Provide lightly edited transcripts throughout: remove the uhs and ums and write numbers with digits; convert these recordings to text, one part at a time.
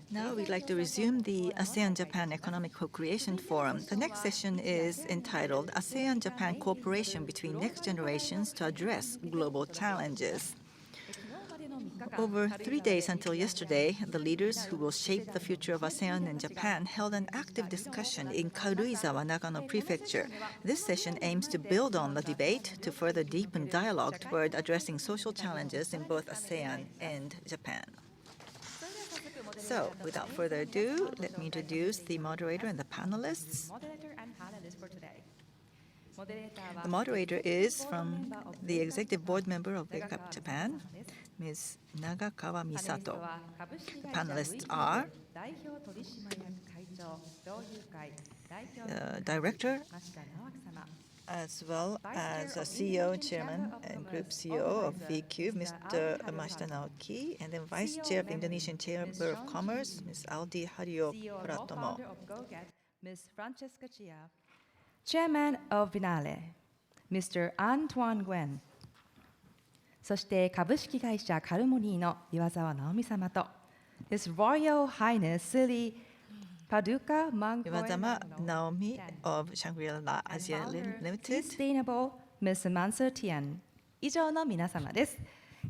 Now we'd like to resume the ASEAN-Japan Economic Co-Creation Forum. The next session is entitled ASEAN-Japan Cooperation Between Next Generations to Address Global Challenges. Over 3 days until yesterday, the leaders who will shape the future of ASEAN and Japan held an active discussion in Karuizawa, Nagano Prefecture. This session aims to build on the debate to further deepen dialogue toward addressing social challenges in both ASEAN and Japan. So, without further ado, let me introduce the moderator and the panelists. The moderator is from the Executive Board member of Wake Up Japan, Ms. Nagakawa Misato. The panelists are Director, as well as CEO, Chairman, and Group CEO of VQ, Mr. Mashita Naoki, and then Vice Chair of the Indonesian Chamber of Commerce, Ms. Aldi Hario Pratomo. Ms. Francesca Chia. Chairman of Vinale, Mr. Antoine Guen. そして株式会社カルモニーの岩沢直美様と His Royal Highness Silly Paduka Iwazama Naomi of Shangri-La Asia Limited. Sustainable Ms. Mansur Tian. 以上の皆様です。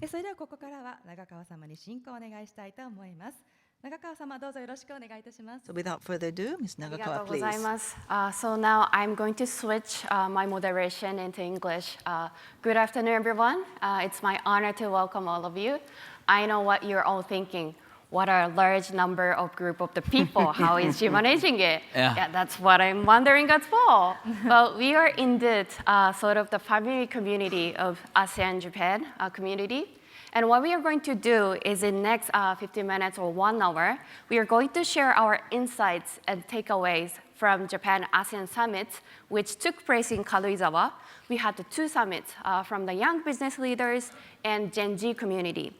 それではここからは長川様に進行をお願いしたいと思います。長川様どうぞよろしくお願いいたします。So without further ado, Ms. Nagakawa, please. So now I'm going to switch my moderation into English. Good afternoon, everyone. It's my honor to welcome all of you. I know what you're all thinking. What a large number of group of the people. How is she managing it? Yeah, that's what I'm wondering as well. Well, we are indeed sort of the family community of ASEAN-Japan community. And what we are going to do is in next 15 minutes or 1 hour, we are going to share our insights and takeaways from Japan-ASEAN summits, which took place in Karuizawa. We had the 2 summits from the young business leaders and Gen Z community.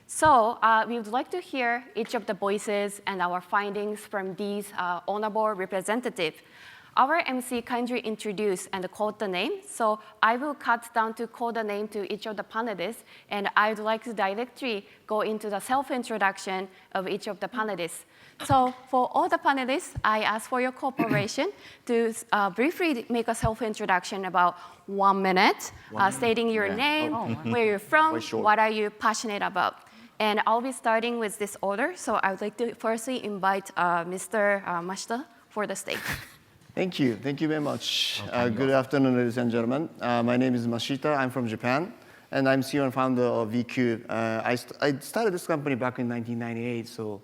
So we would like to hear each of the voices and our findings from these honorable representatives. Our MC kindly introduced and called the name, so I will cut down to call the name to each of the panelists, and I would like to directly go into the self-introduction of each of the panelists. So for all the panelists, I ask for your cooperation to briefly make a self-introduction about 1 minute, stating your name, where you're from, what are you passionate about. And I'll be starting with this order, so I would like to firstly invite Mr. Mashita for the stage. Thank you very much. Good afternoon, ladies and gentlemen. My name is Mashita, I'm from Japan, and I'm CEO and founder of VQ. I started this company back in 1998, so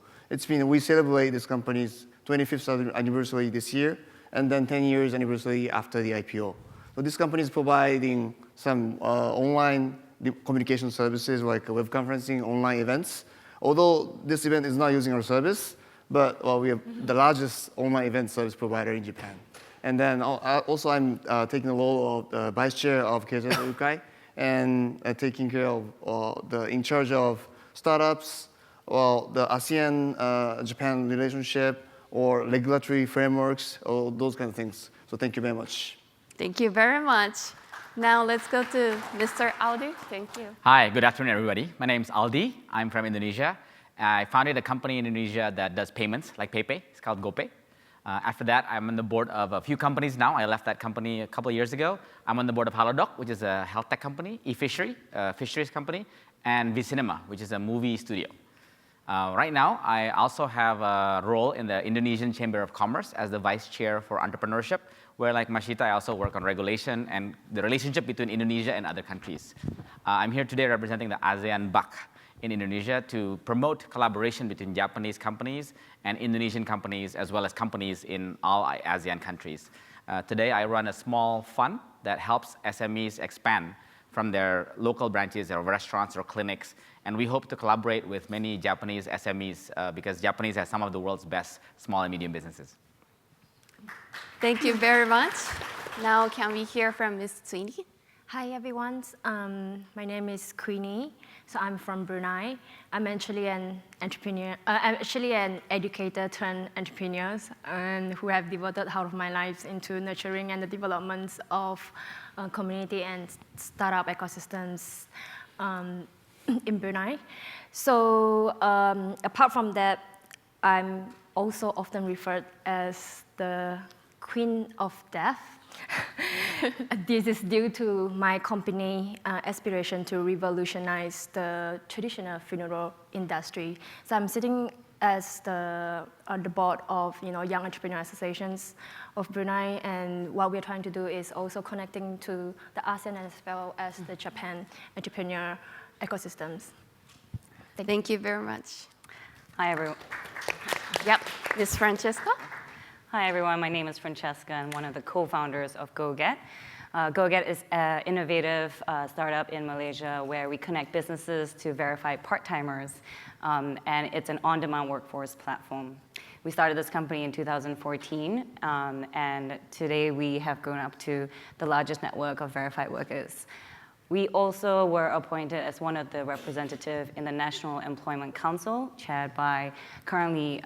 we celebrate this company's 25th anniversary this year, and then 10 years anniversary after the IPO. So this company is providing some online communication services like web conferencing, online events. Although this event is not using our service, but we have the largest online event service provider in Japan. And then also I'm taking the role of Vice Chair of Keizai Ukai and taking care of in charge of startups, the ASEAN-Japan relationship, or regulatory frameworks, or those kind of things. So thank you very much. Thank you very much. Now let's go to Mr. Aldi. Thank you. Hi, good afternoon, everybody. My name is Aldi. I'm from Indonesia. I founded a company in Indonesia that does payments, like PayPay. It's called GoPay. After that, I'm on the board of a few companies now. I left that company a couple of years ago. I'm on the board of Halodoc, which is a health tech company, eFishery, a fisheries company, and VCinema, which is a movie studio. Right now, I also have a role in the Indonesian Chamber of Commerce as the Vice Chair for Entrepreneurship, where like Mashita, I also work on regulation and the relationship between Indonesia and other countries. I'm here today representing the ASEAN BAC in Indonesia to promote collaboration between Japanese companies and Indonesian companies, as well as companies in all ASEAN countries. Today, I run a small fund that helps SMEs expand from their local branches or restaurants or clinics, and we hope to collaborate with many Japanese SMEs because Japanese has some of the world's best small and medium businesses. Thank you very much. Now can we hear from Ms. Sweeney? Hi everyone, my name is Queenie. So I'm from Brunei. I'm actually an entrepreneur, an educator turned entrepreneur, and who have devoted half of my life into nurturing and the development of community and startup ecosystems in Brunei. So apart from that, I'm also often referred as the Queen of Death. This is due to my company aspiration to revolutionize the traditional funeral industry. So I'm sitting as on the board of Young Entrepreneur Associations of Brunei, and what we're trying to do is also connecting to the ASEAN as well as the Japan entrepreneur ecosystems. Thank you very much. Hi, everyone. Yep, Ms. Francesca. Hi, everyone. My name is Francesca. I'm one of the co-founders of GoGet. GoGet is an innovative startup in Malaysia where we connect businesses to verified part-timers, and it's an on-demand workforce platform. We started this company in 2014, and today we have grown up to the largest network of verified workers. We also were appointed as one of the representatives in the National Employment Council, chaired currently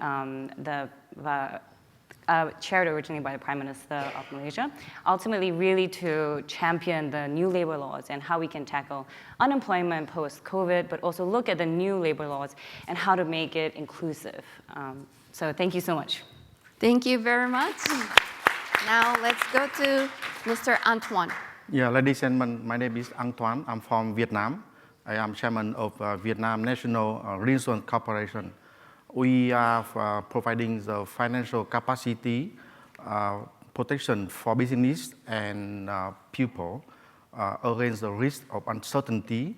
chaired originally by the Prime Minister of Malaysia, ultimately really to champion the new labor laws and how we can tackle unemployment post-COVID, but also look at the new labor laws and how to make it inclusive. So thank you so much. Thank you very much. Now let's go to Mr. Antoine. Yeah, ladies and gentlemen, my name is Antoine. I'm from Vietnam. I am chairman of Vietnam National Reinsurance Corporation. We are providing the financial capacity protection for business and people against the risk of uncertainty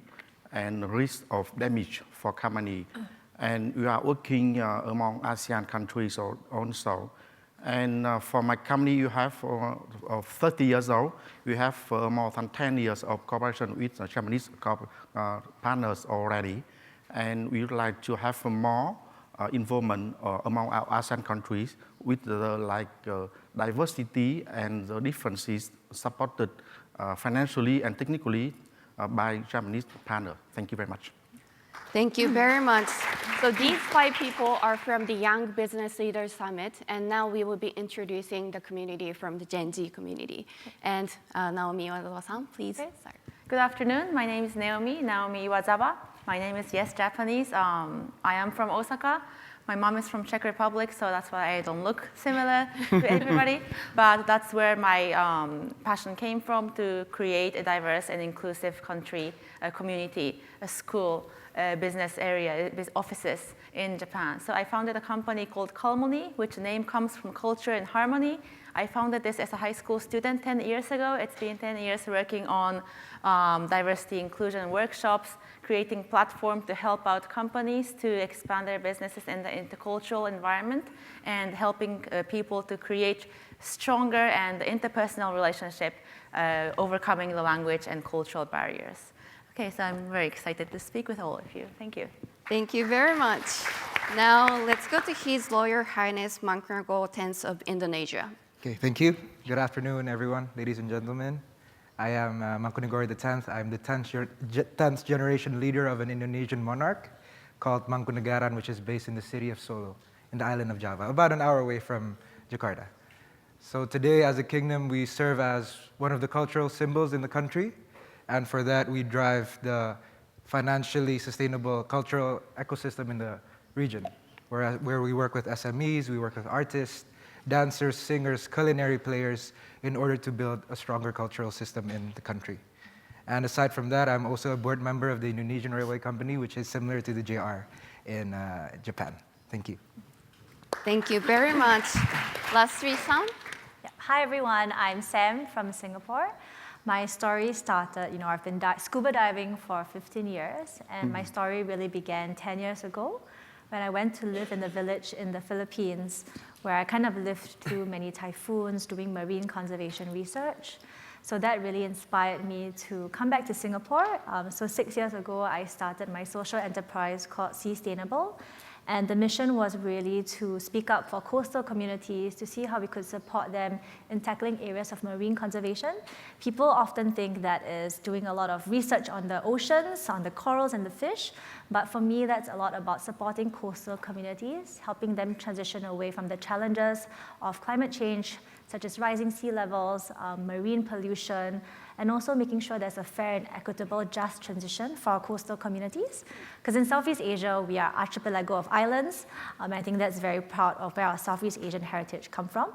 and risk of damage for company. And we are working among ASEAN countries also. And for my company, you have 30 years old. We have more than 10 years of cooperation with Japanese partners already. And we would like to have more involvement among our ASEAN countries with the diversity and the differences supported financially and technically by Japanese partners. Thank you very much. Thank you very much. So these 5 people are from the Young Business Leaders Summit, and now we will be introducing the community from the Gen Z community. And Naomi Iwazawa-san, please start. Good afternoon. My name is Naomi Iwazawa. My name is Yes Japanese. I am from Osaka. My mom is from Czech Republic, so that's why I don't look similar to everybody. But that's where my passion came from, to create a diverse and inclusive country, a community, a school, business area, offices in Japan. So I founded a company called Calmony, which the name comes from culture and harmony. I founded this as a high school student 10 years ago. It's been 10 years working on diversity inclusion workshops, creating platforms to help out companies to expand their businesses in the intercultural environment, and helping people to create stronger and interpersonal relationship, overcoming the language and cultural barriers. Okay, so I'm very excited to speak with all of you. Thank you. Thank you very much. Now let's go to His Royal Highness Mangkunagoro X of Indonesia. Okay, thank you. Good afternoon, everyone, ladies and gentlemen. I am Mangkunagoro X. I'm the 10th generation leader of an Indonesian monarch called Mangkunagaran, which is based in the city of Solo, in the island of Java, about an hour away from Jakarta. So today, as a kingdom, we serve as one of the cultural symbols in the country. And for that, we drive the financially sustainable cultural ecosystem in the region, where we work with SMEs, we work with artists, dancers, singers, culinary players, in order to build a stronger cultural system in the country. And aside from that, I'm also a board member of the Indonesian Railway Company, which is similar to the JR in Japan. Thank you. Thank you very much. Last 3 sound. Yeah. Hi, everyone. I'm Sam from Singapore. My story started, I've been scuba diving for 15 years, and my story really began 10 years ago when I went to live in a village in the Philippines, where I kind of lived through many typhoons doing marine conservation research. So that really inspired me to come back to Singapore. So 6 years ago, I started my social enterprise called Sustainable. And the mission was really to speak up for coastal communities, to see how we could support them in tackling areas of marine conservation. People often think that is doing a lot of research on the oceans, on the corals and the fish. But for me, that's a lot about supporting coastal communities, helping them transition away from the challenges of climate change, such as rising sea levels, marine pollution, and also making sure there's a fair and equitable, just transition for our coastal communities. Because in Southeast Asia, we are archipelago of islands. I think that's very proud of where our Southeast Asian heritage come from.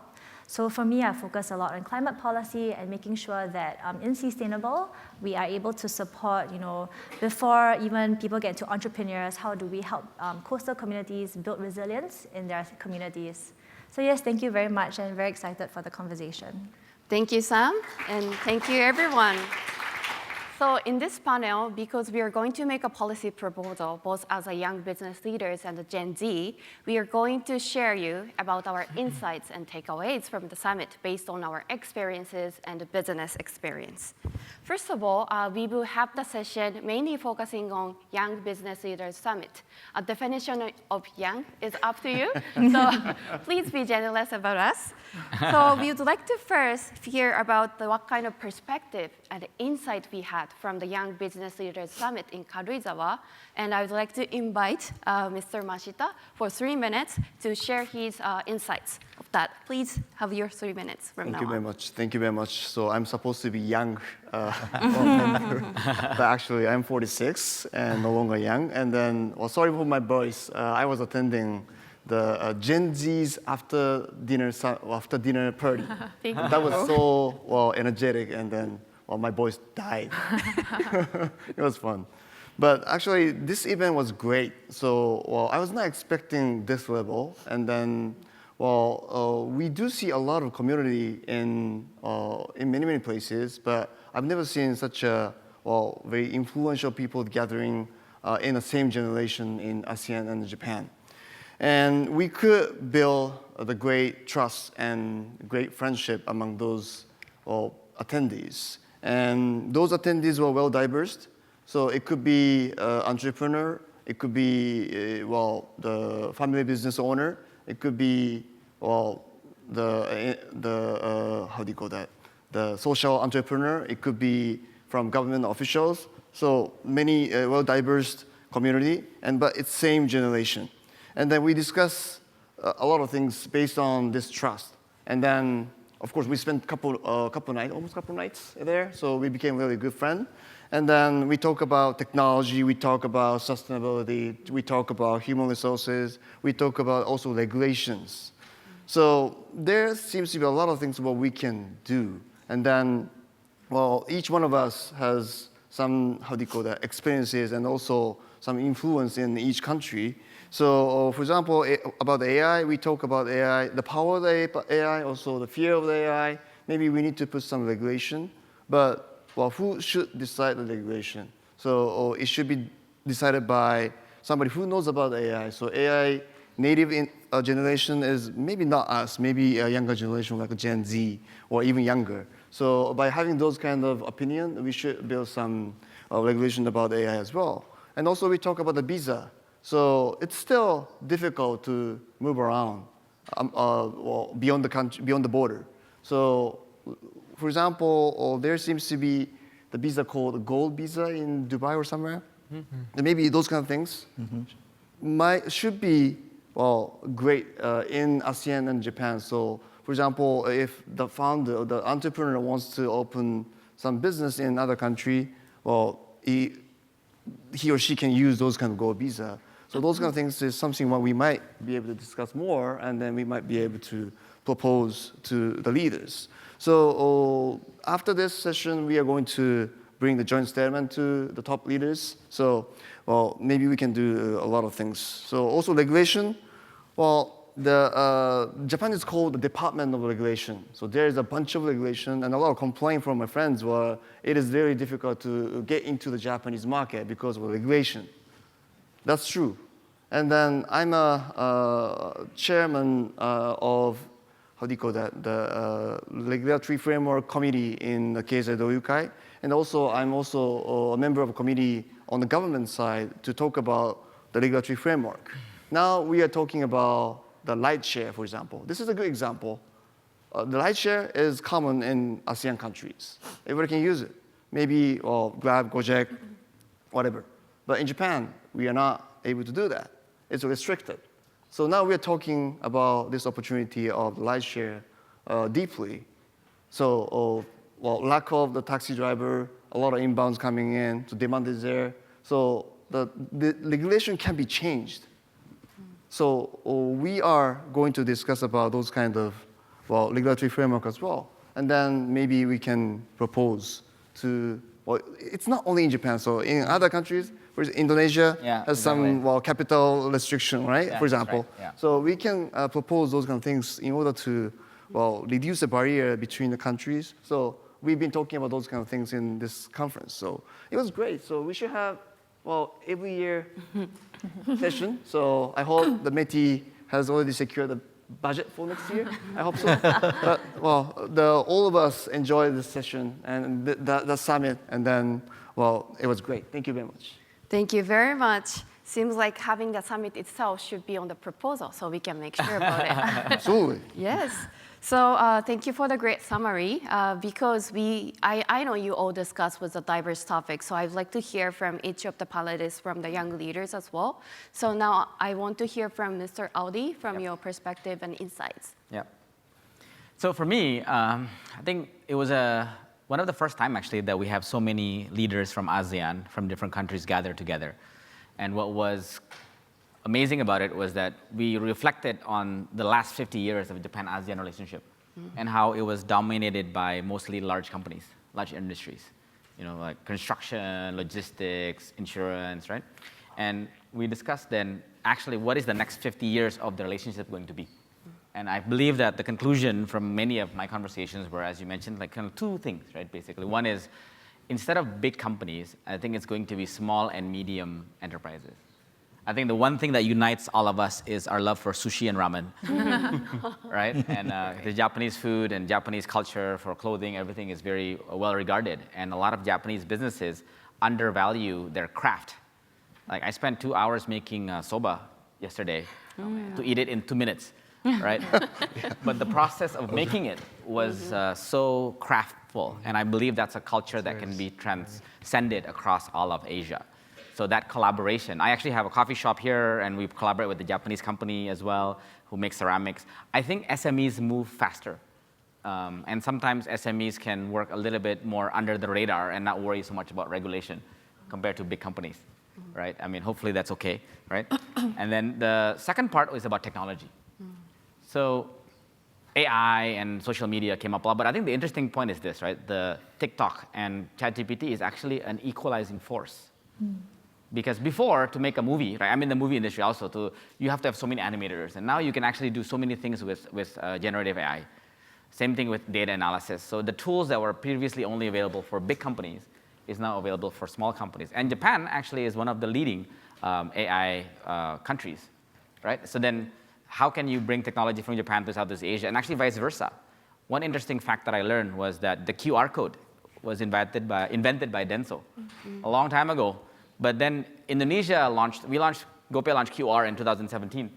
So for me, I focus a lot on climate policy and making sure that in Sustainable, we are able to support, before even people get to entrepreneurs, how do we help coastal communities build resilience in their communities? So yes, thank you very much, and very excited for the conversation. Thank you, Sam, and thank you, everyone. So in this panel, because we are going to make a policy proposal, both as a young business leaders and a Gen Z, we are going to share you about our insights and takeaways from the summit based on our experiences and business experience. First of all, we will have the session mainly focusing on Young Business Leaders Summit. A definition of young is up to you, so please be generous about us. So we would like to first hear about what kind of perspective and insight we had from the Young Business Leaders Summit in Karuizawa. And I would like to invite Mr. Mashita for 3 minutes to share his insights of that. Please have your 3 minutes from now on. Thank you very much. Thank you very much. So I'm supposed to be young, but actually I'm 46 and no longer young. And then, well, sorry for my voice. I was attending the Gen Z's after dinner party. That was so energetic, and then my voice died. It was fun. But actually, this event was great. So I was not expecting this level. And then, we do see a lot of community in many, many places, but I've never seen such a very influential people gathering in the same generation in ASEAN and Japan. And we could build the great trust and great friendship among those attendees. And those attendees were well diverse. So it could be entrepreneur, it could be the family business owner, it could be the social entrepreneur, it could be from government officials. So many well diverse community, but it's same generation. And then we discuss a lot of things based on this trust. And then, of course, we spent almost a couple nights there. So we became really good friends. And then we talk about technology, we talk about sustainability, we talk about human resources, we talk about also regulations. So there seems to be a lot of things what we can do. And then, each one of us has some, experiences and also some influence in each country. So, for example, about the AI, we talk about AI, the power of the AI, also the fear of the AI. Maybe we need to put some regulation, but who should decide the regulation? So, it should be decided by somebody who knows about AI. So, AI native generation is maybe not us, maybe a younger generation like a Gen Z or even younger. So, by having those kind of opinion, we should build some regulation about AI as well. And also, we talk about the visa. So it's still difficult to move around beyond the country, beyond the border. So, for example, there seems to be the visa called a gold visa in Dubai or somewhere. And maybe those kind of things should be great in ASEAN and Japan. So, for example, if the founder or the entrepreneur wants to open some business in another country, he or she can use those kind of gold visa. So those kind of things is something what we might be able to discuss more, and then we might be able to propose to the leaders. So after this session, we are going to bring the joint statement to the top leaders. So, maybe we can do a lot of things. So also regulation, Japan is called the Department of Regulation. So there is a bunch of regulation, and a lot of complaint from my friends were it is very difficult to get into the Japanese market because of regulation. That's true. And then I'm a chairman of, the Regulatory Framework Committee in the Keizai Doyukai. And also, I'm also a member of a committee on the government side to talk about the regulatory framework. Now we are talking about the light share, for example. This is a good example. The light share is common in ASEAN countries. Everybody can use it. Maybe Grab, Gojek, whatever. But in Japan, we are not able to do that. It's restricted. So now we are talking about this opportunity of light share deeply. So lack of the taxi driver, a lot of inbounds coming in, so demand is there. So the regulation can be changed. So we are going to discuss about those kind of regulatory framework as well. And then maybe we can propose to, it's not only in Japan, so in other countries, for example, Indonesia has some capital restriction, right? Yeah, for example. right, yeah. So we can propose those kind of things in order to, reduce the barrier between the countries. So we've been talking about those kind of things in this conference. So it was great. So we should have, every year session. So I hope the METI has already secured the budget for next year. I hope so. But all of us enjoyed this session and the summit, and then it was great. Thank you very much. Thank you very much. Seems like having the summit itself should be on the proposal, so we can make sure about it. Absolutely. Yes. So thank you for the great summary. Because I know you all discussed with a diverse topic, so I'd like to hear from each of the panelists, from the young leaders as well. So now I want to hear from Mr. Audi, from your perspective and insights. Yeah. So for me, I think it was one of the first time actually that we have so many leaders from ASEAN, from different countries gathered together. And what was amazing about it was that we reflected on the last 50 years of the Japan-ASEAN relationship and how it was dominated by mostly large companies, large industries, like construction, logistics, insurance, right? And we discussed then actually what is the next 50 years of the relationship going to be. And I believe that the conclusion from many of my conversations were, as you mentioned, like kind of two things, right, basically. One is, instead of big companies, I think it's going to be small and medium enterprises. I think the one thing that unites all of us is our love for sushi and ramen, right? And the Japanese food and Japanese culture for clothing, everything is very well regarded. And a lot of Japanese businesses undervalue their craft. Like I spent 2 hours making soba yesterday to eat it in 2 minutes, right? But the process of making it was so craftful. And I believe that's a culture that can be transcended across all of Asia. So that collaboration, I actually have a coffee shop here, and we collaborate with the Japanese company as well, who makes ceramics. I think SMEs move faster. And sometimes SMEs can work a little bit more under the radar and not worry so much about regulation compared to big companies, right? I mean, hopefully that's okay, right? And then the second part is about technology. So AI and social media came up a lot, but I think the interesting point is this, right? The TikTok and ChatGPT is actually an equalizing force. Because before, to make a movie, right? I'm in the movie industry also, you have to have so many animators. And now you can actually do so many things with generative AI. Same thing with data analysis. So the tools that were previously only available for big companies is now available for small companies. And Japan actually is one of the leading AI countries, right? So then how can you bring technology from Japan to Southeast Asia, and actually vice versa? One interesting fact that I learned was that the QR code was invented by Denso a long time ago. But then Indonesia GoPay launched QR in 2017.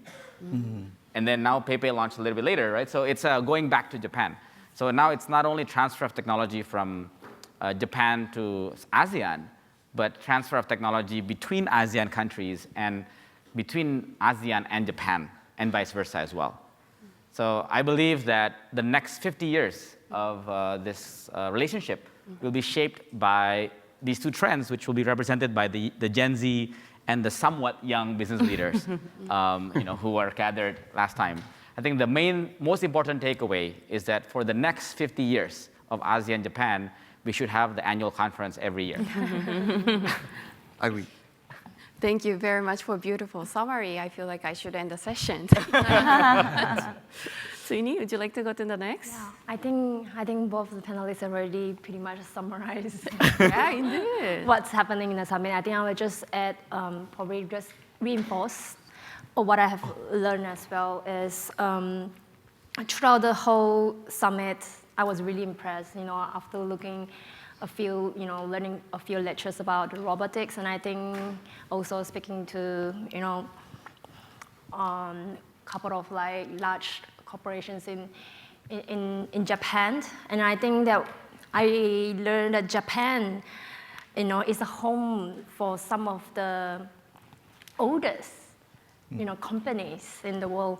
And then now PayPay launched a little bit later, right? So it's going back to Japan. So now it's not only transfer of technology from Japan to ASEAN, but transfer of technology between ASEAN countries and between ASEAN and Japan, and vice versa as well. So I believe that the next 50 years of this relationship will be shaped by these two trends, which will be represented by the Gen Z and the somewhat young business leaders who are gathered last time. I think the most important takeaway is that for the next 50 years of ASEAN-Japan, we should have the annual conference every year. I agree. Thank you very much for a beautiful summary. I feel like I should end the session. Suini, would you like to go to the next? Yeah, I think both the panelists already pretty much summarized Yeah, indeed. what's happening in the summit. I think I would just add, probably just reinforce what I have learned as well is throughout the whole summit, I was really impressed, after learning a few lectures about robotics, and I think also speaking to, couple of large corporations in Japan, and I think that I learned that Japan, is a home for some of the oldest, companies in the world,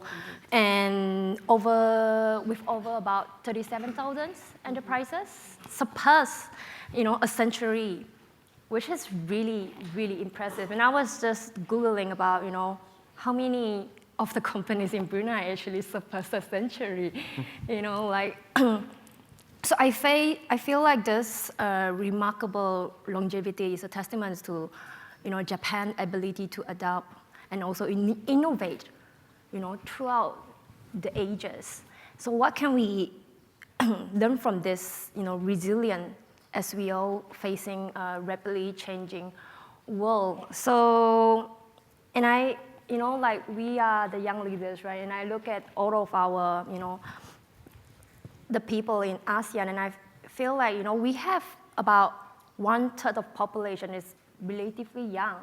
and with over about 37,000 enterprises surpassed, a century, which is really, really impressive. And I was just Googling about, how many of the companies in Brunei actually surpassed a century, So I feel like this remarkable longevity is a testament to, Japan's ability to adapt and also innovate, throughout the ages. So what can we learn from this, resilient as we all facing a rapidly changing world? So, and we are the young leaders, right? And I look at all of our, the people in ASEAN, and I feel like, we have about 1/3 of population is relatively young.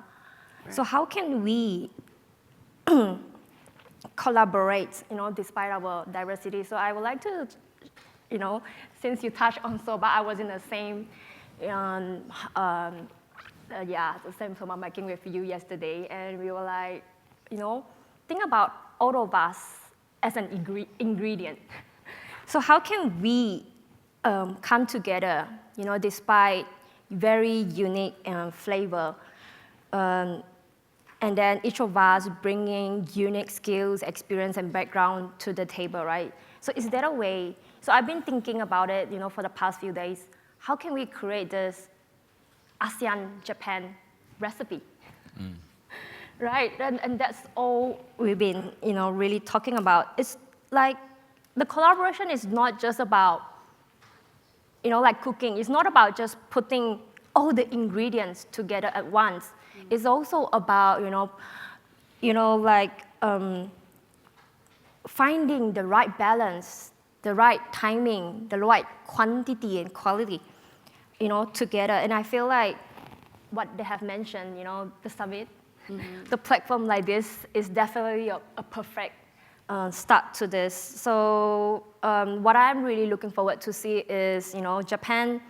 Right. So how can we collaborate, despite our diversity? So I would like to, since you touched on soba, I was in the same, the same soba making with you yesterday, and we were like, think about all of us as an ingredient. So how can we come together, despite very unique flavor, and then each of us bringing unique skills, experience, and background to the table, right? So is there a way? So I've been thinking about it, for the past few days. How can we create this ASEAN-Japan recipe? Right, and that's all we've been, really talking about. It's like the collaboration is not just about, like cooking. It's not about just putting all the ingredients together at once. It's also about, finding the right balance, the right timing, the right quantity and quality, together. And I feel like what they have mentioned, the summit, the platform like this is definitely a perfect start to this. So what I'm really looking forward to see is, Japan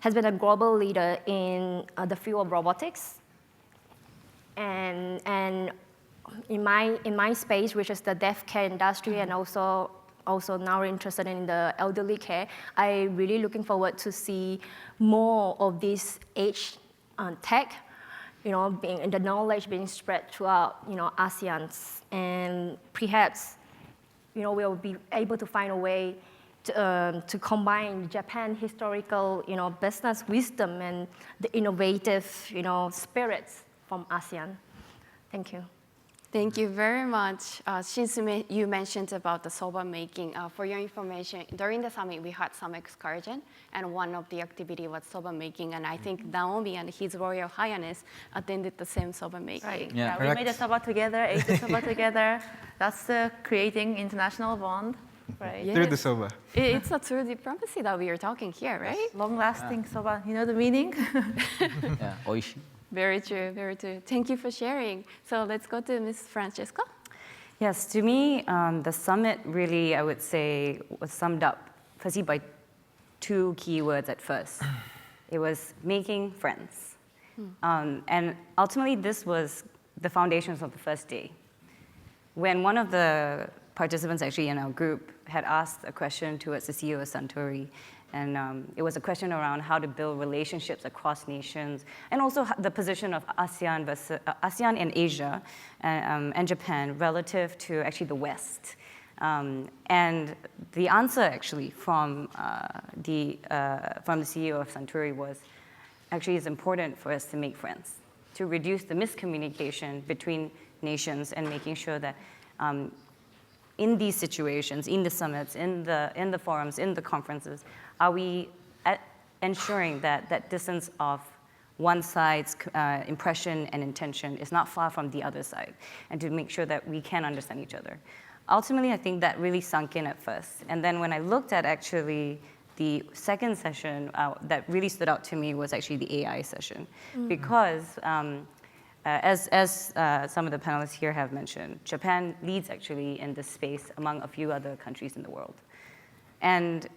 has been a global leader in the field of robotics, and in my space, which is the deaf care industry, and also now we're interested in the elderly care. I'm really looking forward to see more of this age tech, being the knowledge being spread throughout, ASEAN, and perhaps, we'll be able to find a way to combine Japan historical, business wisdom and the innovative, spirits from ASEAN. Thank you. Thank you very much. Since you mentioned about the soba making, for your information, during the summit we had some excursion, and one of the activity was soba making, and I think Naomi and His Royal Highness attended the same soba making. Right. Yeah, We made a soba together, ate the soba together. That's creating international bond, right? Yes. Through the soba. It's a true diplomacy that we are talking here, right? Long-lasting soba. You know the meaning? Yeah, oishi. Very true, very true. Thank you for sharing. So let's go to Ms. Francesca. Yes, to me, the summit really, I would say, was summed up firstly by two key words at first. It was making friends. And ultimately, this was the foundations of the first day. When one of the participants actually in our group had asked a question towards the CEO of Suntory, and it was a question around how to build relationships across nations, and also the position of ASEAN and Asia and Japan relative to actually the West. And the answer actually from the CEO of Suntory was, actually it's important for us to make friends, to reduce the miscommunication between nations, and making sure that in these situations, in the summits, in the forums, in the conferences, are we ensuring that that distance of one side's impression and intention is not far from the other side, and to make sure that we can understand each other. Ultimately, I think that really sunk in at first. And then when I looked at actually the second session that really stood out to me was actually the AI session. Because as some of the panelists here have mentioned, Japan leads actually in this space among a few other countries in the world. And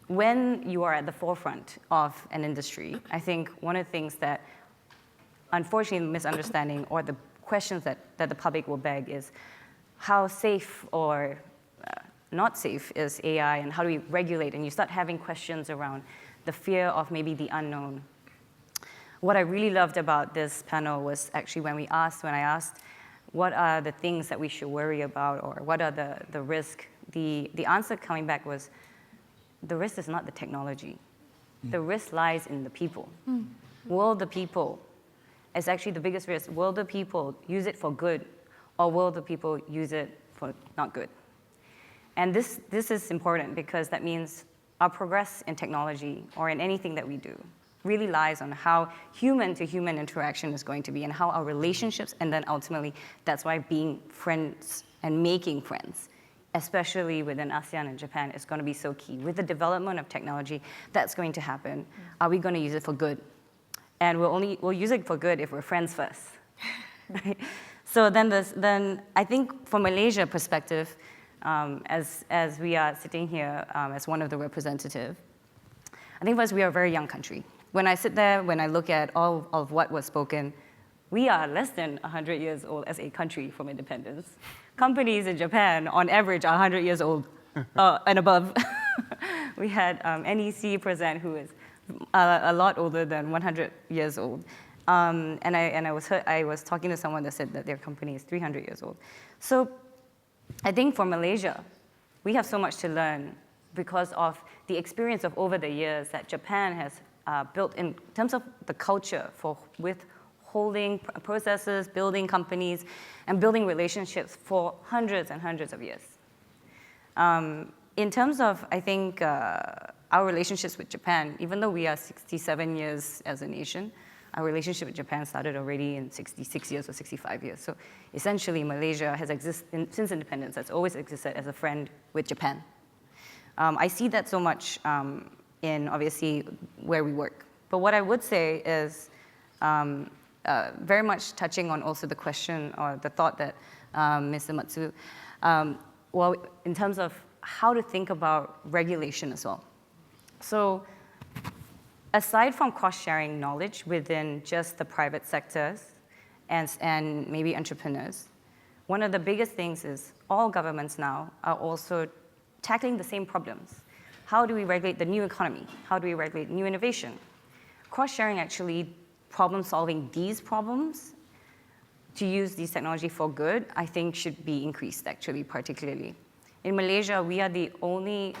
when you are at the forefront of an industry, I think one of the things that, unfortunately, the misunderstanding or the questions that the public will beg is, how safe or not safe is AI, and how do we regulate? And you start having questions around the fear of maybe the unknown. What I really loved about this panel was actually when I asked, what are the things that we should worry about, or what are the risk? The answer coming back was, the risk is not the technology. The risk lies in the people. Will the people, it's actually the biggest risk, will the people use it for good, or will the people use it for not good? And this is important because that means our progress in technology or in anything that we do really lies on how human-to-human interaction is going to be and how our relationships, and then ultimately, that's why being friends and making friends, especially within ASEAN and Japan, is going to be so key. With the development of technology, that's going to happen. Are we going to use it for good? And we'll use it for good if we're friends first. Right? So then I think from Malaysia perspective, as we are sitting here as one of the representatives, I think first we are a very young country. When I sit there, when I look at all of what was spoken, we are less than 100 years old as a country from independence. Companies in Japan, on average, are 100 years old and above. We had NEC present, who is a lot older than 100 years old. And I was talking to someone that said that their company is 300 years old. So I think for Malaysia, we have so much to learn because of the experience of over the years that Japan has built in terms of the culture with holding processes, building companies, and building relationships for hundreds and hundreds of years. In terms of, I think, our relationships with Japan, even though we are 67 years as a nation, our relationship with Japan started already in 66 years or 65 years. So essentially, Malaysia has existed, since independence, has always existed as a friend with Japan. I see that so much in, obviously, where we work. But what I would say is very much touching on also the question or the thought that Mr. Matsu, well, in terms of how to think about regulation as well. So aside from cross-sharing knowledge within just the private sectors and maybe entrepreneurs, one of the biggest things is all governments now are also tackling the same problems. How do we regulate the new economy? How do we regulate new innovation? Cross-sharing actually, problem-solving these problems to use these technology for good, I think should be increased actually, particularly. In Malaysia, we are the only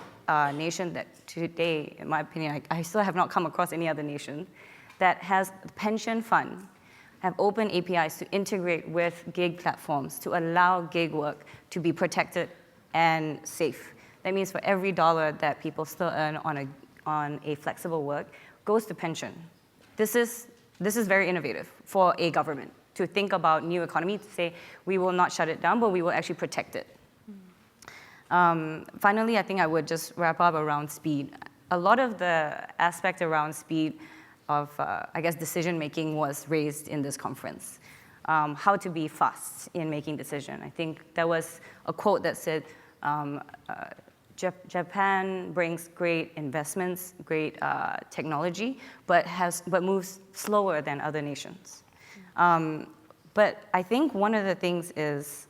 nation that today, in my opinion, I still have not come across any other nation that has a pension fund, have open APIs to integrate with gig platforms to allow gig work to be protected and safe. That means for every dollar that people still earn on a flexible work goes to pension. This is very innovative for a government to think about new economy, to say we will not shut it down, but we will actually protect it. Finally, I think I would just wrap up around speed. A lot of the aspect around speed of, I guess, decision-making was raised in this conference. How to be fast in making decision. I think there was a quote that said, Japan brings great investments, great technology, but moves slower than other nations. But I think one of the things is,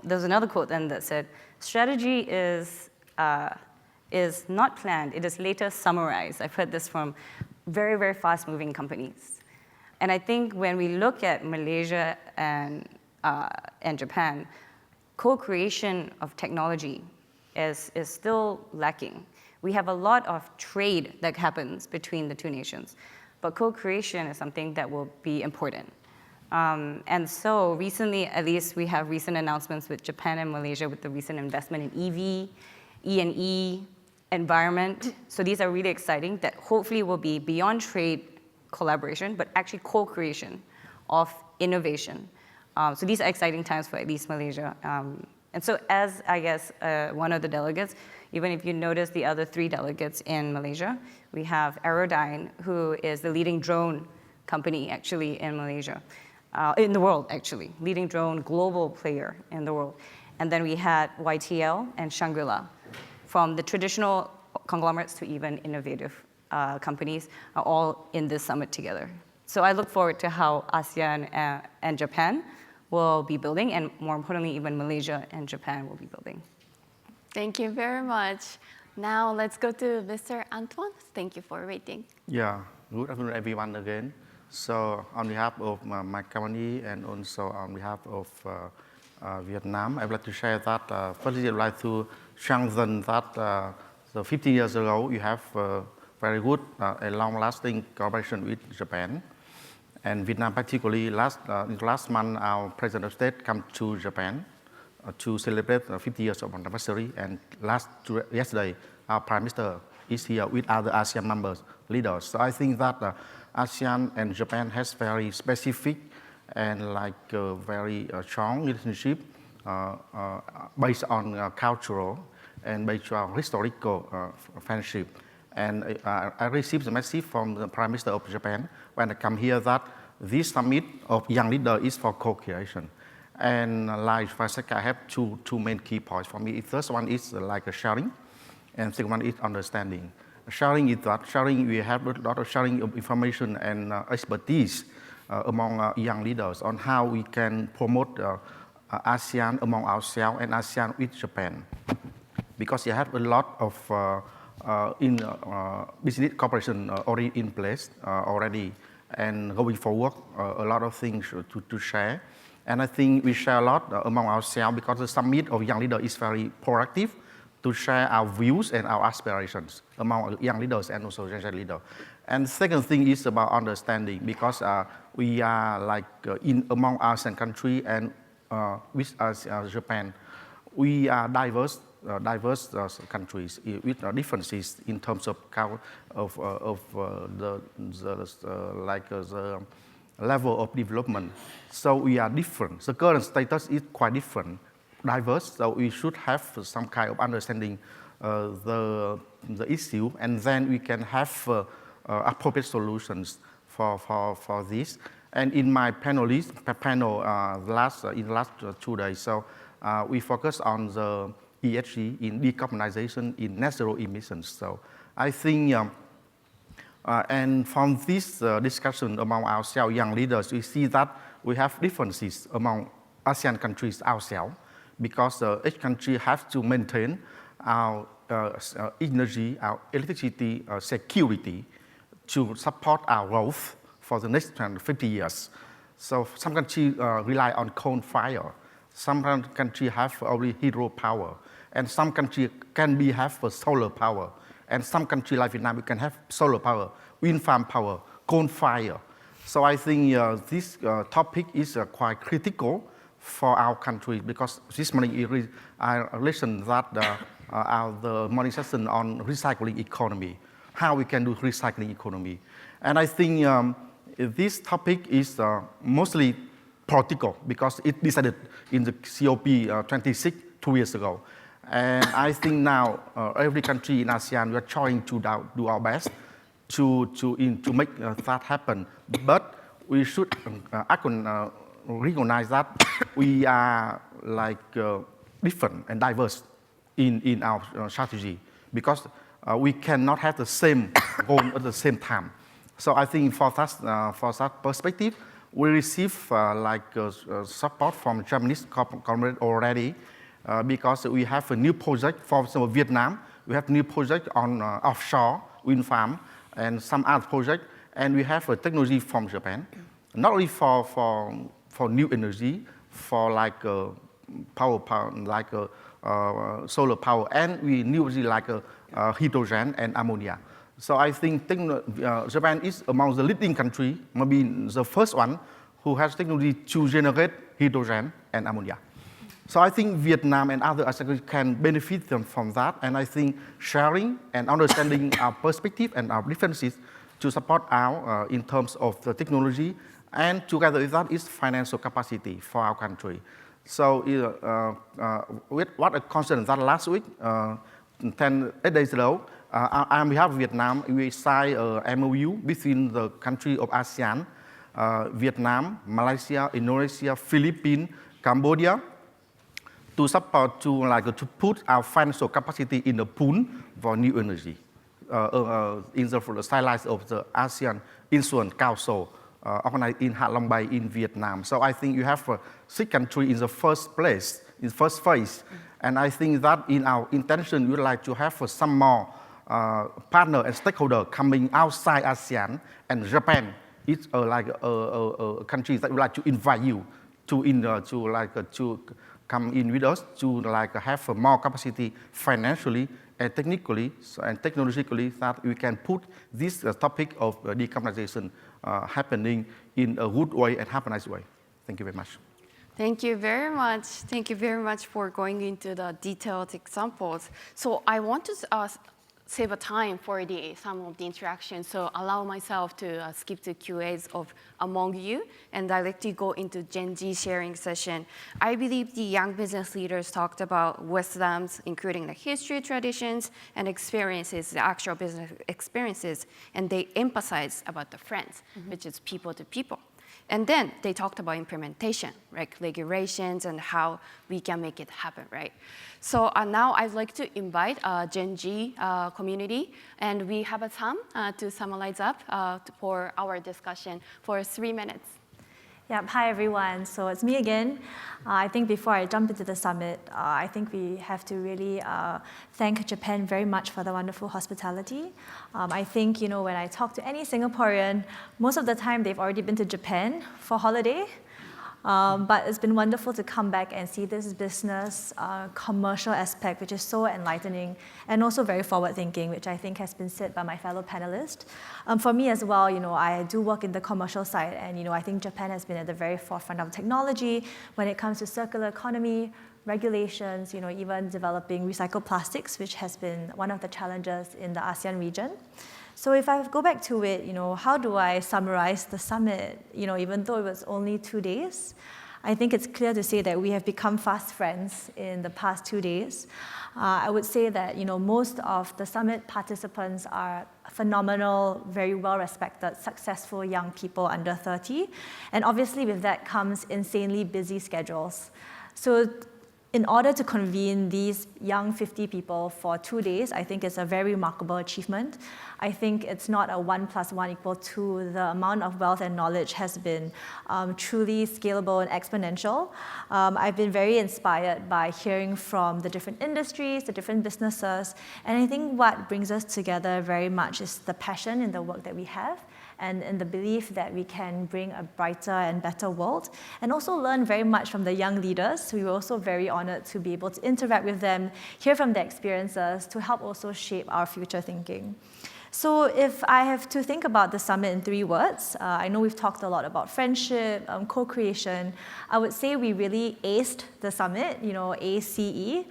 there's another quote then that said, strategy is not planned, it is later summarized. I've heard this from very, very fast-moving companies. And I think when we look at Malaysia and Japan, co-creation of technology is still lacking. We have a lot of trade that happens between the two nations, but co-creation is something that will be important. And so recently, at least we have recent announcements with Japan and Malaysia with the recent investment in EV, E&E, environment. So these are really exciting that hopefully will be beyond trade collaboration, but actually co-creation of innovation. So these are exciting times for at least Malaysia. And so as, I guess, one of the delegates, even if you notice the other 3 delegates in Malaysia, we have Aerodyne, who is the leading drone company actually in Malaysia. In the world, actually, leading drone global player in the world. And then we had YTL and Shangri-La. From the traditional conglomerates to even innovative companies are all in this summit together. So I look forward to how ASEAN and Japan will be building, and more importantly, even Malaysia and Japan will be building. Thank you very much. Now let's go to Mr. Antoine. Thank you for waiting. Yeah, good afternoon, everyone again. So on behalf of my company and also on behalf of Vietnam, I would like to share that firstly, I would like to strengthen that so 50 years ago, we have very good and long-lasting cooperation with Japan. And Vietnam particularly, last month, our President of State came to Japan to celebrate 50 years of anniversary. And yesterday, our Prime Minister is here with other ASEAN members, leaders. So I think that ASEAN and Japan has very specific and very strong relationship based on cultural and based on historical friendship. And I received a message from the Prime Minister of Japan when I come here that this summit of young leaders is for co-creation. And like Francesca, I have two main key points for me. The first one is like a sharing, and second one is understanding. Sharing is that we have a lot of sharing of information and expertise among young leaders on how we can promote ASEAN among ourselves and ASEAN with Japan. Because you have a lot of business cooperation already in place already, and going forward, a lot of things to share. And I think we share a lot among ourselves because the summit of young leaders is very proactive to share our views and our aspirations among young leaders and also general leaders. And the second thing is about understanding, because we are among ASEAN countries and with Japan, we are diverse countries with differences in terms of the level of development. So we are different. The current status is quite different, diverse. So we should have some kind of understanding the issue, and then we can have appropriate solutions for this. And in my panel in the last 2 days, so we focus on the ESG in decarbonization in net zero emissions. So I think, and from this discussion among ourselves, young leaders, we see that we have differences among ASEAN countries ourselves, because each country has to maintain our energy, our electricity security to support our growth for the next 50 years. So some countries rely on coal fire. Some countries have only hydropower. And some countries can have solar power. And some countries like Vietnam, we can have solar power, wind farm power, coal fire. So I think this topic is quite critical for our country, because this morning I listened that the morning session on recycling economy, how we can do recycling economy. And I think this topic is mostly political, because it decided in the COP26 2 years ago. And I think now every country in ASEAN, we are trying to do our best to make that happen. But we should recognize that we are different and diverse in our strategy, because we cannot have the same goal at the same time. So I think for that perspective, we receive support from Japanese government already, because we have a new project for Vietnam. We have a new project on offshore wind farm and some other project, and we have a technology from Japan, not only for new energy, for power, solar power, and we new energy hydrogen and ammonia. So I think Japan is among the leading country, maybe the first one who has technology to generate hydrogen and ammonia. So I think Vietnam and other ASEAN countries can benefit from that, and I think sharing and understanding our perspective and our differences to support our in terms of the technology, and together with that is financial capacity for our country. So with what a concern that last week, 8 days ago, on behalf of Vietnam, we signed an MOU between the countries of ASEAN, Vietnam, Malaysia, Indonesia, Philippines, Cambodia, to support, to put our financial capacity in the pool for new energy in the sidelines of the ASEAN Insurance Council organized in Ha Long Bay in Vietnam. So I think you have 6 countries in the first place, in the first phase, And I think that in our intention, we would like to have some more partner and stakeholder coming outside ASEAN, and Japan is like a country that would like to invite you to come in with us to have more capacity financially and technically and technologically, that we can put this topic of decarbonization happening in a good way and harmonized way. Thank you very much. Thank you very much. Thank you very much for going into the detailed examples. So I want to save a time for some of the interaction, so allow myself to skip the QAs of among you and directly go into Gen Z sharing session. I believe the young business leaders talked about wisdoms, including the history, traditions, and experiences, the actual business experiences, and they emphasized about the friends, which is people to people. And then they talked about implementation, like regulations and how we can make it happen, right? So now I'd like to invite Gen Z community, and we have a time to summarize up for our discussion for 3 minutes. Yep. Hi, everyone. So it's me again. I think before I jump into the summit, I think we have to really thank Japan very much for the wonderful hospitality. I think, when I talk to any Singaporean, most of the time they've already been to Japan for holiday. But it's been wonderful to come back and see this business commercial aspect, which is so enlightening and also very forward-thinking, which I think has been said by my fellow panelists. For me as well, I do work in the commercial side, and I think Japan has been at the very forefront of technology when it comes to circular economy, regulations, even developing recycled plastics, which has been one of the challenges in the ASEAN region. So if I go back to it, how do I summarize the summit? Even though it was only 2 days, I think it's clear to say that we have become fast friends in the past 2 days. I would say that, most of the summit participants are phenomenal, very well-respected, successful young people under 30. And obviously with that comes insanely busy schedules. So in order to convene these young 50 people for 2 days, I think it's a very remarkable achievement. I think it's not a 1 + 1 = 2. The amount of wealth and knowledge has been truly scalable and exponential. I've been very inspired by hearing from the different industries, the different businesses, and I think what brings us together very much is the passion in the work that we have, and in the belief that we can bring a brighter and better world, and also learn very much from the young leaders. We were also very honored to be able to interact with them, hear from their experiences, to help also shape our future thinking. So if I have to think about the summit in 3 words, I know we've talked a lot about friendship, co-creation. I would say we really aced the summit, ACE.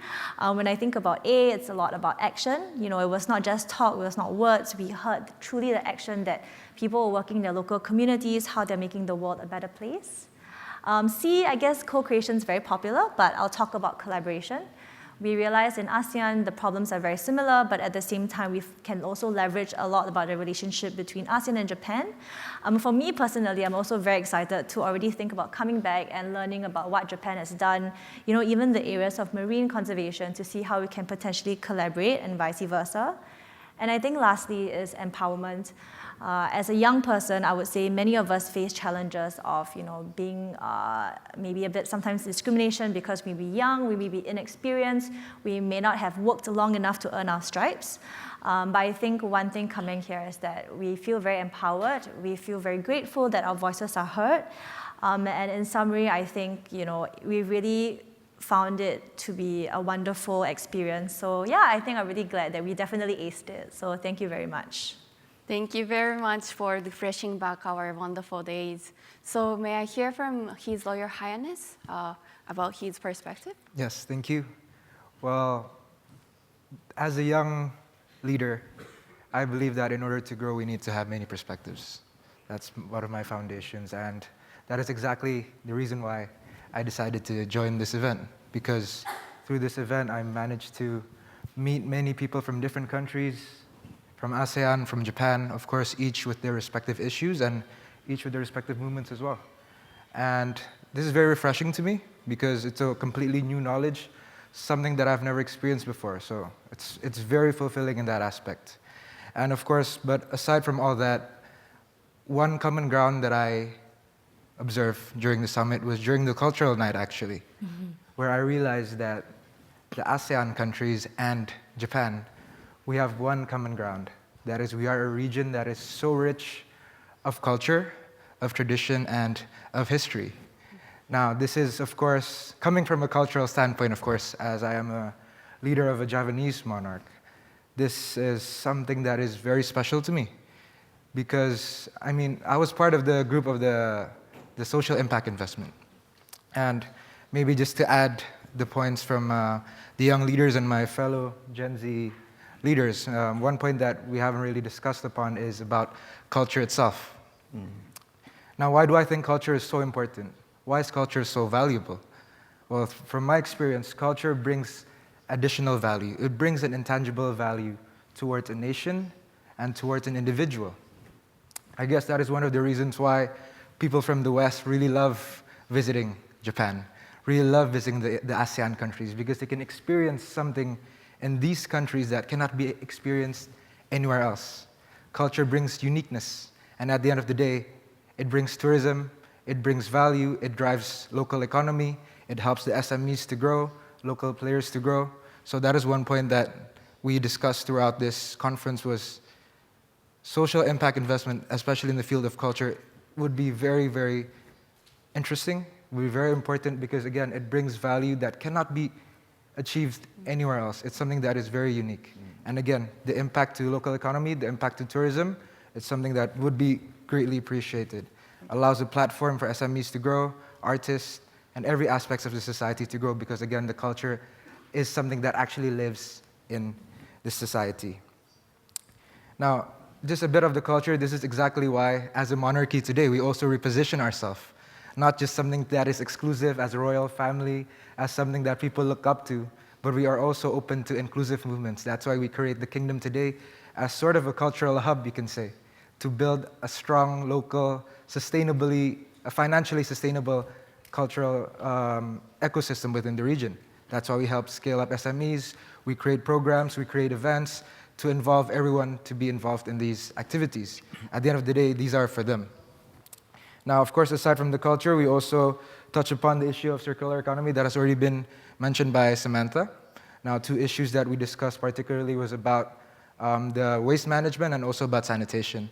When I think about A, it's a lot about action. It was not just talk, it was not words. We heard truly the action that people are working in their local communities, how they're making the world a better place. C, I guess co-creation is very popular, but I'll talk about collaboration. We realize in ASEAN, the problems are very similar, but at the same time, we can also leverage a lot about the relationship between ASEAN and Japan. For me personally, I'm also very excited to already think about coming back and learning about what Japan has done, even the areas of marine conservation, to see how we can potentially collaborate and vice versa. And I think lastly is empowerment. As a young person, I would say many of us face challenges of, being maybe a bit sometimes discrimination because we may be young, we may be inexperienced, we may not have worked long enough to earn our stripes. But I think one thing coming here is that we feel very empowered, we feel very grateful that our voices are heard. And in summary, I think, we really found it to be a wonderful experience. So yeah, I think I'm really glad that we definitely aced it. So thank you very much. Thank you very much for refreshing back our wonderful days. So may I hear from His Royal Highness about his perspective? Yes, thank you. Well, as a young leader, I believe that in order to grow, we need to have many perspectives. That's one of my foundations, and that is exactly the reason why I decided to join this event, because through this event, I managed to meet many people from different countries, from ASEAN, from Japan, of course, each with their respective issues and each with their respective movements as well. And this is very refreshing to me because it's a completely new knowledge, something that I've never experienced before. So it's very fulfilling in that aspect. And of course, but aside from all that, one common ground that I observed during the summit was during the cultural night, actually, where I realized that the ASEAN countries and Japan, we have one common ground. That is, we are a region that is so rich of culture, of tradition, and of history. Now, this is, of course, coming from a cultural standpoint, of course, as I am a leader of a Javanese monarch. This is something that is very special to me because, I mean, I was part of the group of the social impact investment. And maybe just to add the points from the young leaders and my fellow Gen Z leaders, one point that we haven't really discussed upon is about culture itself. Now, why do I think culture is so important? Why is culture so valuable? Well, from my experience, culture brings additional value. It brings an intangible value towards a nation and towards an individual. I guess that is one of the reasons why people from the West really love visiting Japan, really love visiting the ASEAN countries, because they can experience something in these countries that cannot be experienced anywhere else. Culture brings uniqueness, and at the end of the day, it brings tourism, it brings value, it drives local economy, it helps the SMEs to grow, local players to grow. So that is one point that we discussed throughout this conference was social impact investment, especially in the field of culture, would be very, very interesting, would be very important because, again, it brings value that cannot be achieved anywhere else. It's something that is very unique. And again, the impact to local economy, the impact to tourism, it's something that would be greatly appreciated. Allows a platform for SMEs to grow, artists, and every aspect of the society to grow because, again, the culture is something that actually lives in this society. Now, just a bit of the culture, this is exactly why, as a monarchy today, we also reposition ourselves. Not just something that is exclusive as a royal family, as something that people look up to, but we are also open to inclusive movements. That's why we create the kingdom today as sort of a cultural hub, you can say, to build a strong, local, financially sustainable cultural ecosystem within the region. That's why we help scale up SMEs, we create programs, we create events to involve everyone to be involved in these activities. At the end of the day, these are for them. Now, of course, aside from the culture, we also touch upon the issue of circular economy that has already been mentioned by Samantha. Now, two issues that we discussed particularly was about the waste management and also about sanitation.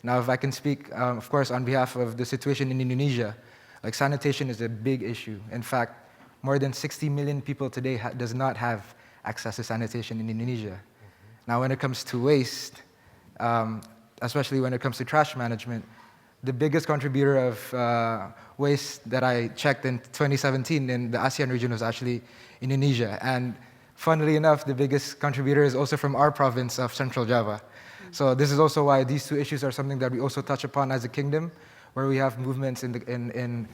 Now, if I can speak, of course, on behalf of the situation in Indonesia, like sanitation is a big issue. In fact, more than 60 million people today does not have access to sanitation in Indonesia. Now, when it comes to waste, especially when it comes to trash management, the biggest contributor of waste that I checked in 2017 in the ASEAN region was actually Indonesia. And funnily enough, the biggest contributor is also from our province of Central Java. So this is also why these two issues are something that we also touch upon as a kingdom, where we have movements in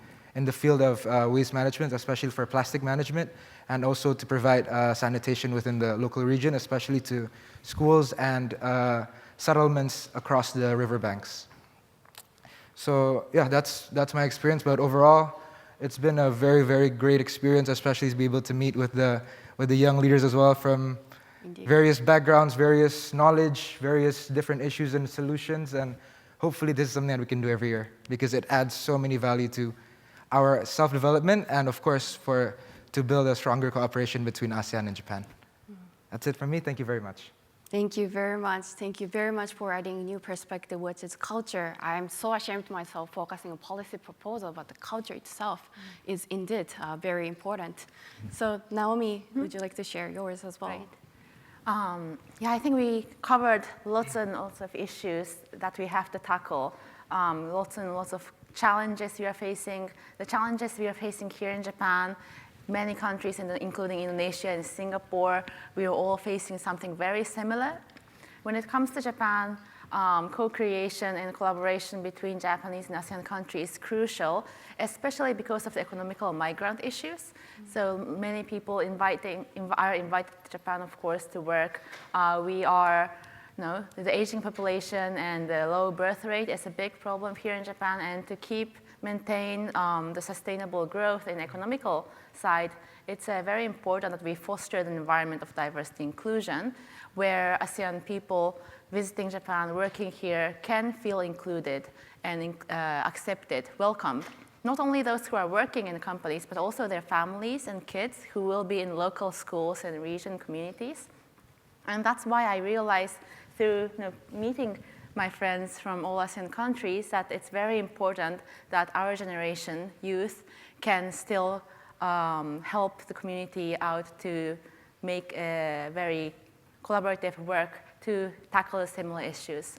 the field of waste management, especially for plastic management, and also to provide sanitation within the local region, especially to schools and settlements across the riverbanks. So yeah, that's my experience. But overall, it's been a very, very great experience, especially to be able to meet with the young leaders as well from various backgrounds, various knowledge, various different issues and solutions. And hopefully this is something that we can do every year because it adds so many value to our self-development and, of course, to build a stronger cooperation between ASEAN and Japan. That's it from me. Thank you very much. Thank you very much. Thank you very much for adding a new perspective, which is culture. I'm so ashamed of myself focusing on policy proposal, but the culture itself is indeed very important. So Naomi, would you like to share yours as well? Right. Yeah, I think we covered lots and lots of issues that we have to tackle, lots and lots of challenges we are facing. The challenges we are facing here in Japan, many countries, including Indonesia and Singapore, we are all facing something very similar. When it comes to Japan, co-creation and collaboration between Japanese and ASEAN countries is crucial, especially because of the economical migrant issues. So many people are invited to Japan, of course, to work. The aging population and the low birth rate is a big problem here in Japan, and to maintain the sustainable growth in the economical side, it's very important that we foster an environment of diversity inclusion where ASEAN people visiting Japan, working here, can feel included and accepted, welcomed not only those who are working in companies, but also their families and kids who will be in local schools and region communities. And that's why I realized through meeting my friends from all ASEAN countries that it's very important that our generation, youth, can still help the community out to make a very collaborative work to tackle similar issues.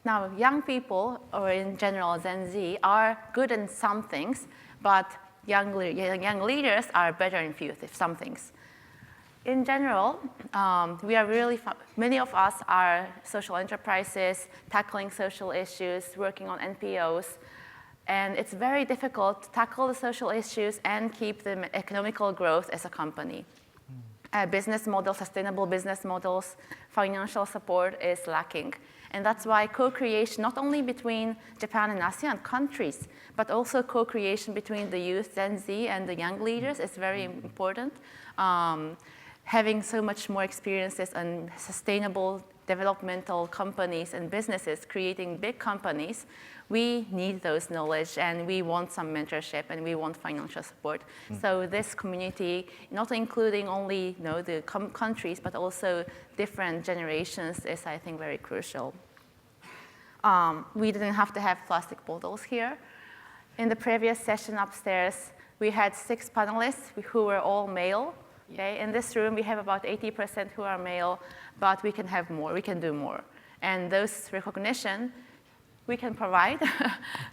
Now, young people, or in general Gen Z, are good in some things, but young leaders are better in few some things. In general, we are really, many of us are social enterprises, tackling social issues, working on NPOs, and it's very difficult to tackle the social issues and keep the economical growth as a company. Business models, sustainable business models, financial support is lacking. And that's why co-creation, not only between Japan and ASEAN countries, but also co-creation between the youth, Gen Z, and the young leaders is very important. Having so much more experiences in sustainable developmental companies and businesses, creating big companies, we need those knowledge and we want some mentorship and we want financial support. So this community, not including only the countries, but also different generations is, I think, very crucial. We didn't have to have plastic bottles here. In the previous session upstairs, we had 6 panelists who were all male. Okay? In this room, we have about 80% who are male, but we can have more, we can do more. And those recognition we can provide,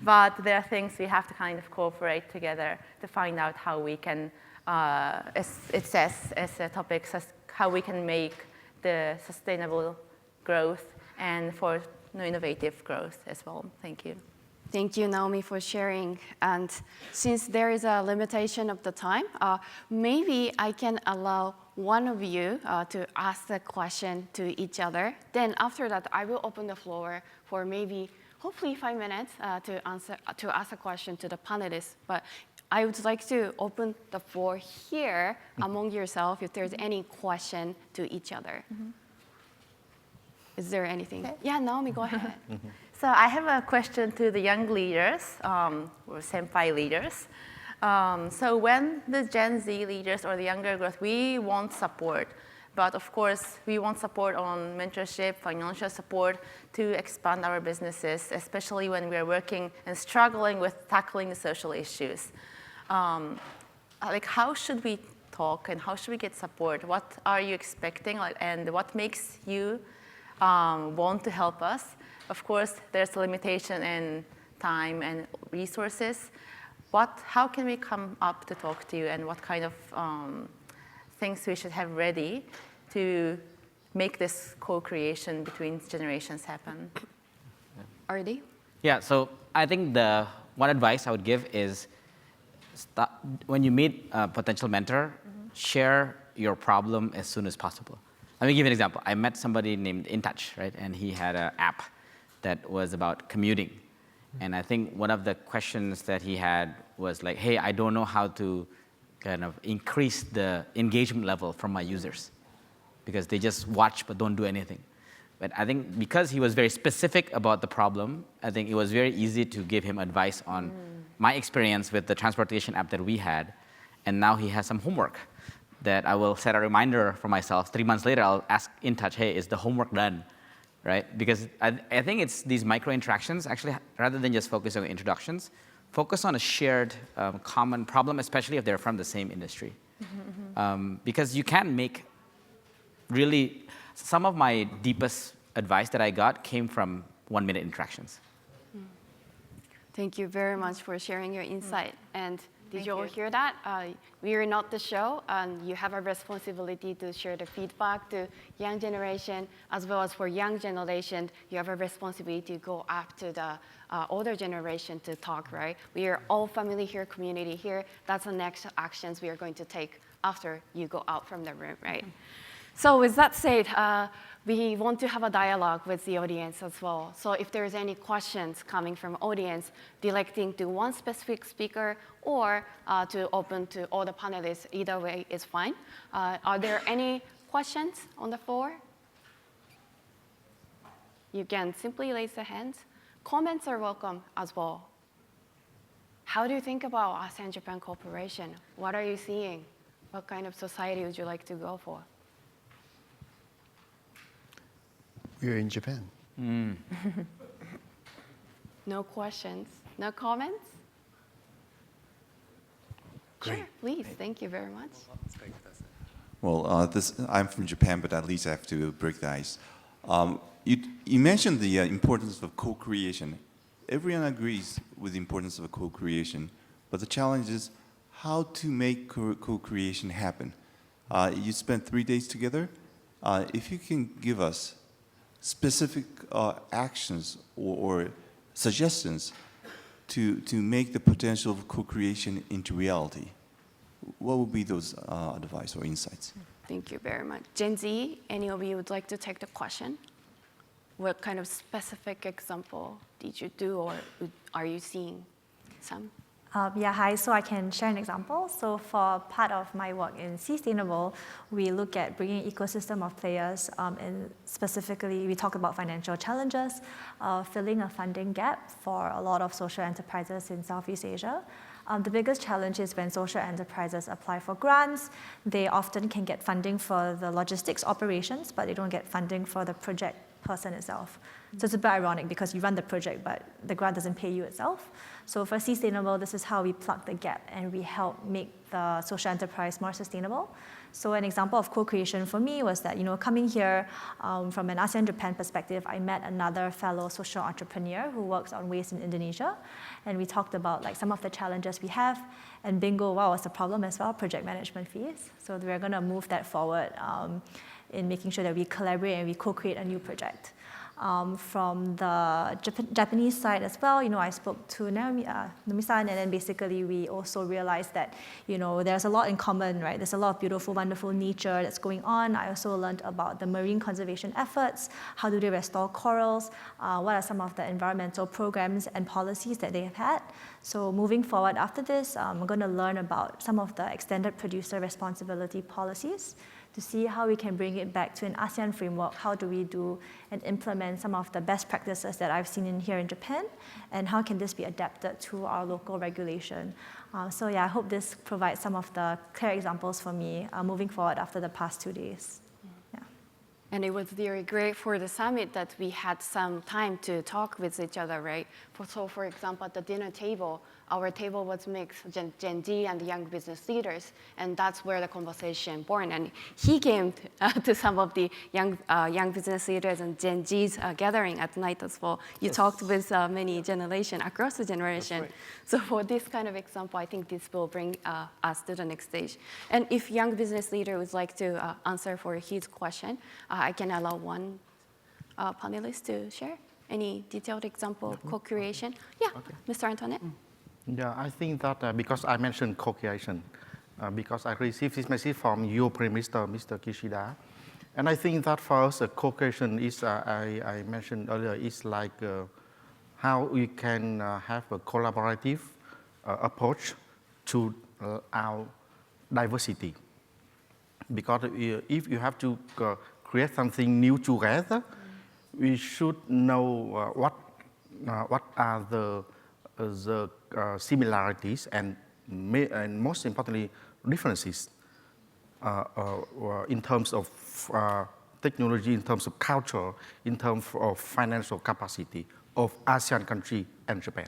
but there are things we have to kind of cooperate together to find out how we can, as it says as a topic, how we can make the sustainable growth and for innovative growth as well. Thank you. Thank you, Naomi, for sharing. And since there is a limitation of the time, maybe I can allow one of you to ask the question to each other. Then after that, I will open the floor for maybe, hopefully 5 minutes to ask a question to the panelists. But I would like to open the floor here among yourself if there's any question to each other. Is there anything? Okay. Yeah, Naomi, go ahead. So I have a question to the young leaders, or senpai leaders. So when the Gen Z leaders or the younger growth, we want support. But of course, we want support on mentorship, financial support to expand our businesses, especially when we're working and struggling with tackling the social issues. Like, how should we talk and how should we get support? What are you expecting, and what makes you want to help us? Of course, there's a limitation in time and resources. How can we come up to talk to you, and what kind of things we should have ready to make this co-creation between generations happen? Ardi? Yeah, so I think the one advice I would give is when you meet a potential mentor, share your problem as soon as possible. Let me give you an example. I met somebody named InTouch, right? And he had an app that was about commuting. And I think one of the questions that he had was like, hey, I don't know how to kind of increase the engagement level from my users because they just watch but don't do anything. But I think because he was very specific about the problem, I think it was very easy to give him advice on my experience with the transportation app that we had. And now he has some homework that I will set a reminder for myself. 3 months later, I'll ask InTouch, hey, is the homework done? Right? Because I think it's these micro interactions, actually, rather than just focus on introductions, focus on a shared common problem, especially if they're from the same industry. Because you can make really, some of my deepest advice that I got came from 1-minute interactions. Thank you very much for sharing your insight. And did you all hear that? We are not the show, and you have a responsibility to share the feedback to young generation, as well as for young generation, you have a responsibility to go up to the older generation to talk, right? We are all family here, community here. That's the next actions we are going to take after you go out from the room, right? So with that said, we want to have a dialogue with the audience as well. So if there's any questions coming from audience, directing to one specific speaker or to open to all the panelists, either way is fine. Are there any questions on the floor? You can simply raise the hands. Comments are welcome as well. How do you think about ASEAN-Japan cooperation? What are you seeing? What kind of society would you like to go for? We're in Japan. No questions, no comments? Great. Sure, please, thank you very much. Well, I'm from Japan, but at least I have to break the ice. You mentioned the importance of co-creation. Everyone agrees with the importance of co-creation, but the challenge is how to make co-creation happen. You spent 3 days together. If you can give us specific actions or suggestions to make the potential of co-creation into reality, what would be those advice or insights? Thank you very much. Gen Z, any of you would like to take the question? What kind of specific example did you do or are you seeing some? Yeah, hi, so I can share an example. So for part of my work in Sustainable, we look at bringing ecosystem of players, and specifically we talk about financial challenges, filling a funding gap for a lot of social enterprises in Southeast Asia. The biggest challenge is when social enterprises apply for grants, they often can get funding for the logistics operations, but they don't get funding for the project person itself. So it's a bit ironic because you run the project, but the grant doesn't pay you itself. So for Sustainable, this is how we plug the gap and we help make the social enterprise more sustainable. So an example of co-creation for me was that, coming here from an ASEAN-Japan perspective, I met another fellow social entrepreneur who works on waste in Indonesia. And we talked about some of the challenges we have. And bingo, wow, was the problem as well, project management fees. So we're going to move that forward in making sure that we collaborate and we co-create a new project. From the Japanese side as well, I spoke to Naomi-san, and then basically we also realized that, there's a lot in common, right? There's a lot of beautiful, wonderful nature that's going on. I also learned about the marine conservation efforts. How do they restore corals? What are some of the environmental programs and policies that they have had? So moving forward after this, I'm going to learn about some of the extended producer responsibility policies to see how we can bring it back to an ASEAN framework. How do we do and implement some of the best practices that I've seen here in Japan, and how can this be adapted to our local regulation? So yeah, I hope this provides some of the clear examples for me moving forward after the past 2 days. Yeah. And it was very great for the summit that we had some time to talk with each other, right? So for example, at the dinner table, our table was mixed, Gen Z and the young business leaders, and that's where the conversation born. And he came to some of the young business leaders and Gen Z's gathering at night as well. You talked with many generations, across the generation. Right. So for this kind of example, I think this will bring us to the next stage. And if young business leader would like to answer for his question, I can allow one panelist to share any detailed example of co-creation. Yeah, okay. Mr. Antoinette. Yeah, I think that because I mentioned co-creation, because I received this message from your Prime Minister, Mr. Kishida, and I think that for us, co-creation is, I mentioned earlier, is like how we can have a collaborative approach to our diversity. Because if you have to create something new together, we should know what are the similarities and most importantly differences in terms of technology, in terms of culture, in terms of financial capacity of ASEAN country and Japan.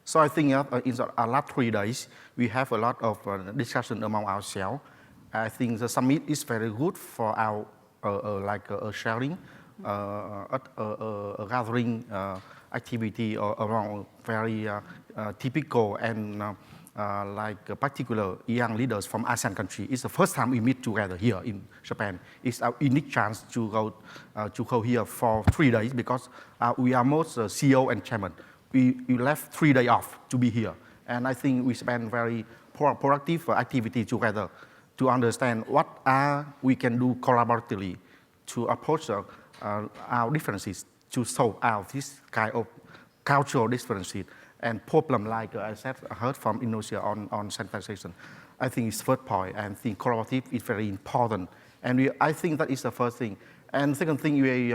So I think in the last 3 days we have a lot of discussion among ourselves. I think the summit is very good for our sharing, a gathering activity around very typical and particular young leaders from ASEAN country. It's the first time we meet together here in Japan. It's our unique chance to go here for 3 days because we are most CEO and chairman. We left 3 days off to be here. And I think we spend very productive activity together to understand what we can do collaboratively to approach our differences to solve out this kind of cultural differences and problem like I heard from Indonesia on sanitization. I think it's first point, and I think collaborative is very important. And I think that is the first thing. And second thing, we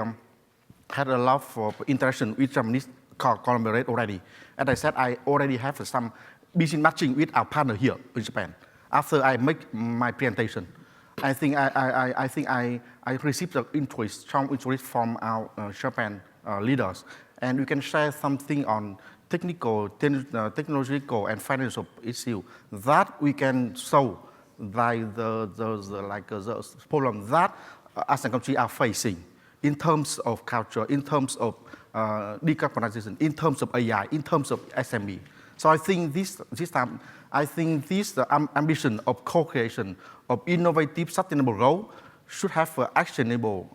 had a lot of interaction with Japanese collaborate already. As I said, I already have some business matching with our partner here in Japan. After I make my presentation, I think I received strong interest from our Japan leaders, and we can share something on technical, technological, and financial issue that we can solve like the problem that ASEAN countries are facing in terms of culture, in terms of decarbonization, in terms of AI, in terms of SME. So I think this ambition of co-creation of innovative, sustainable growth should have an actionable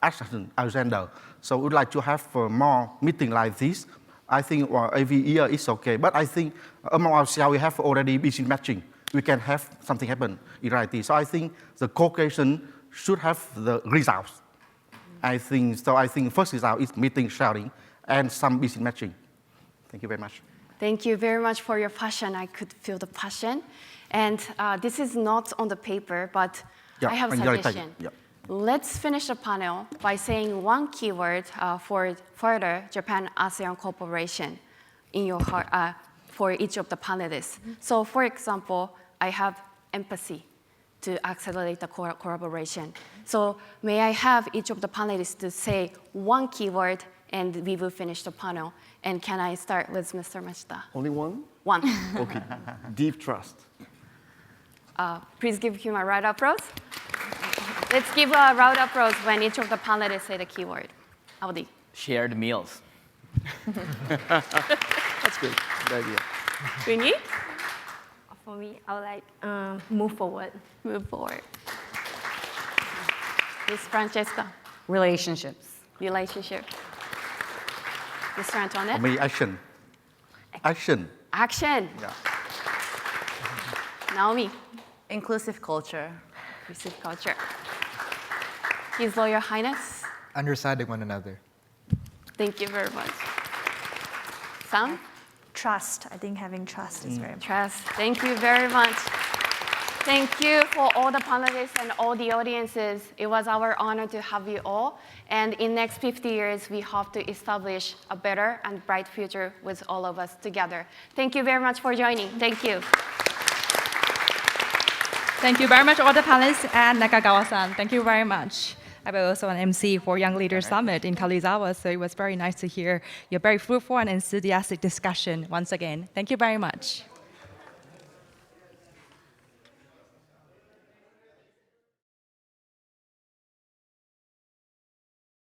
action agenda. So we would like to have more meetings like this. I think every year is okay, but I think among ourselves we have already business matching. We can have something happen in reality. So I think the co-creation should have the results. I think first result is meeting, sharing, and some business matching. Thank you very much. Thank you very much for your passion. I could feel the passion. And this is not on the paper, but I have a suggestion. Let's finish the panel by saying one keyword for further Japan-ASEAN cooperation in your heart, for each of the panelists. So for example, I have empathy to accelerate the collaboration. So may I have each of the panelists to say one keyword, and we will finish the panel. And can I start with Mr. Mashita? Only one? One. Okay. Deep trust. Please give him a round of applause. Let's give a round of applause when each of the panelists say the keyword. Aldi. Shared meals. That's good. Good idea. Queenie? For me, I would like move forward. Move forward. Miss Francesca? Relationships. Relationship. Mr. Antoinette? For me, action. Action. Action. Yeah. Naomi? Inclusive culture. Inclusive culture. His Royal Highness? Understanding one another. Thank you very much. Sam? Trust. I think having trust is very important. Trust. Thank you very much. Thank you for all the panelists and all the audiences. It was our honor to have you all. And in next 50 years, we hope to establish a better and bright future with all of us together. Thank you very much for joining. Thank you. Thank you very much, all the panelists, and Nakagawa-san. Thank you very much. I was also an MC for Young Leaders Summit in Kalizawa, so it was very nice to hear your very fruitful and enthusiastic discussion once again. Thank you very much.